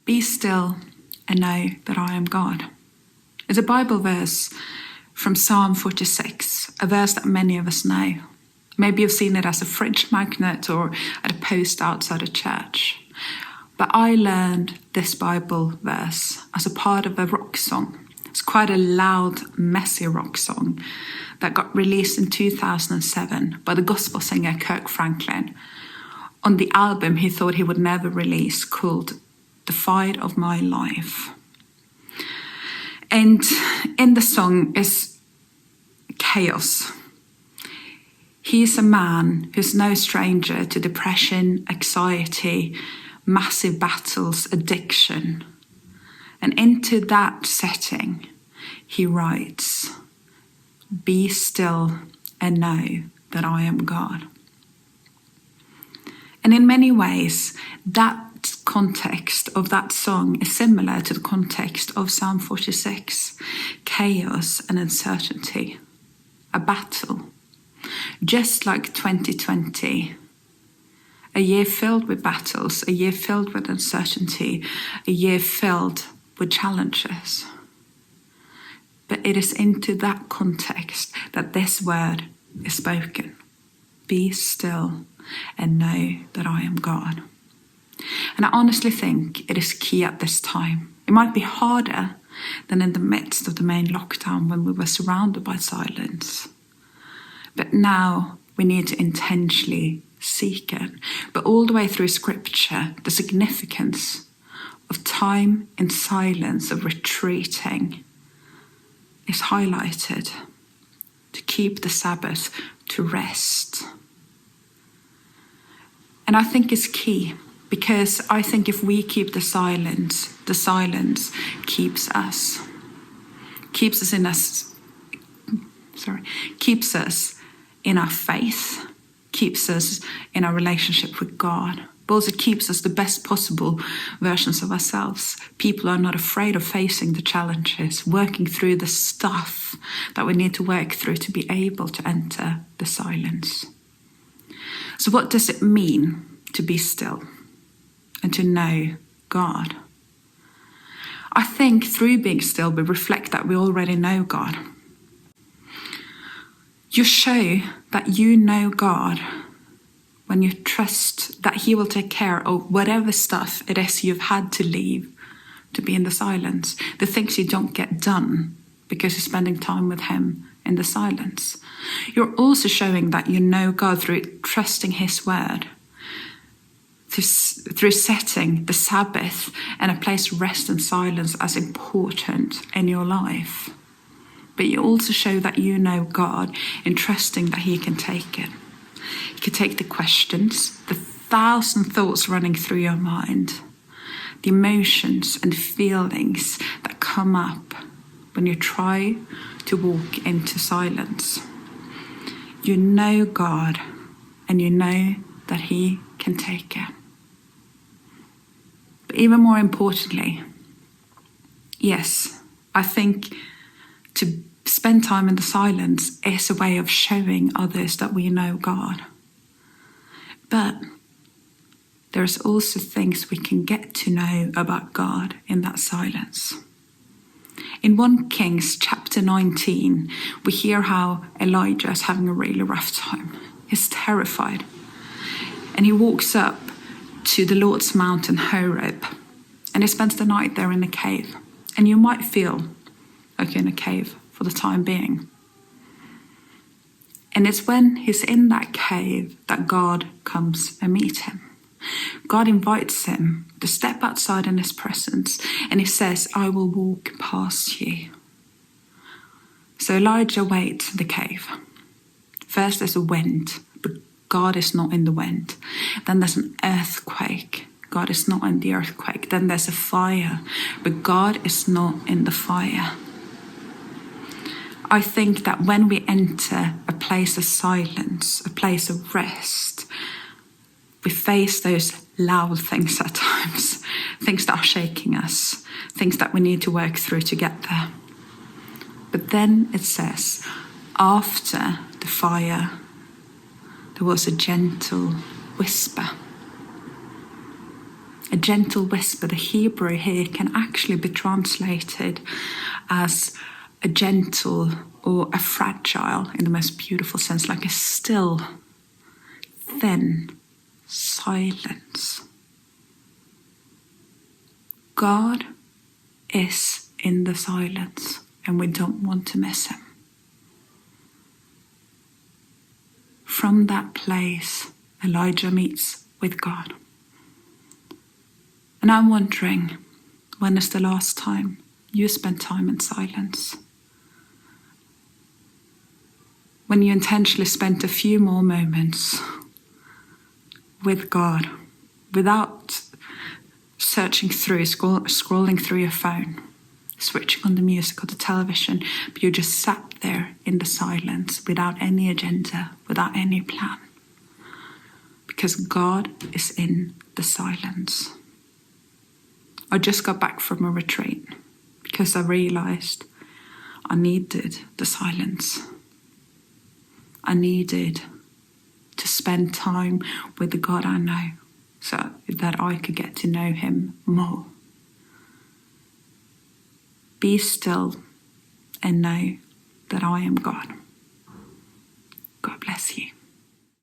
Be still and know that I am God. It's a Bible verse from Psalm 46, a verse that many of us know. Maybe you've seen it as a fridge magnet or at a post outside a church. But I learned this Bible verse as a part of a rock song. It's quite a loud, messy rock song that got released in 2007 by the gospel singer Kirk Franklin on the album he thought he would never release, called The Fight of My Life. And in the song is chaos. He's a man who's no stranger to depression, anxiety, massive battles, addiction. And into that setting, he writes, "Be still and know that I am God." And in many ways, that context of that song is similar to the context of Psalm 46, chaos and uncertainty, a battle. Just like 2020, a year filled with battles, a year filled with uncertainty, a year filled with challenges. But it is into that context that this word is spoken. Be still and know that I am God. And I honestly think it is key at this time. It might be harder than in the midst of the main lockdown when we were surrounded by silence. But now we need to intentionally seek it. But all the way through Scripture, the significance of time in silence, of retreating, is highlighted. To keep the Sabbath, to rest. And I think it's key, because I think if we keep the silence keeps us. Keeps us in our faith, keeps us in our relationship with God, but also keeps us the best possible versions of ourselves. People are not afraid of facing the challenges, working through the stuff that we need to work through to be able to enter the silence. So what does it mean to be still and to know God? I think through being still, we reflect that we already know God. You show that you know God when you trust that He will take care of whatever stuff it is you've had to leave to be in the silence, the things you don't get done because you're spending time with Him in the silence. You're also showing that you know God through trusting His word, through setting the Sabbath and a place of rest and silence as important in your life. But you also show that you know God in trusting that He can take it. He can take the questions, the 1,000 thoughts running through your mind, the emotions and feelings that come up when you try to walk into silence. You know God, and you know that He can take it. But even more importantly, yes, I think to spend time in the silence is a way of showing others that we know God. But there's also things we can get to know about God in that silence. In 1 Kings chapter 19, we hear how Elijah is having a really rough time. He's terrified. And he walks up to the Lord's mountain, Horeb, and he spends the night there in a cave. And you might feel like you're in a cave for the time being. And it's when he's in that cave that God comes and meets him. God invites him to step outside in His presence, and He says, "I will walk past you." So Elijah waits in the cave. First there's a wind, but God is not in the wind. Then there's an earthquake. God is not in the earthquake. Then there's a fire, but God is not in the fire. I think that when we enter a place of silence, a place of rest, we face those loud things at times, things that are shaking us, things that we need to work through to get there. But then it says, after the fire, there was a gentle whisper. A gentle whisper, the Hebrew here can actually be translated as a gentle or a fragile in the most beautiful sense, like a still, thin silence. God is in the silence, and we don't want to miss him. From that place, Elijah meets with God. And I'm wondering, when is the last time you spent time in silence? When you intentionally spent a few more moments with God, without searching through, scrolling through your phone, switching on the music or the television, but you just sat there in the silence without any agenda, without any plan. Because God is in the silence. I just got back from a retreat because I realized I needed the silence. I needed to spend time with the God I know so that I could get to know him more. Be still and know that I am God.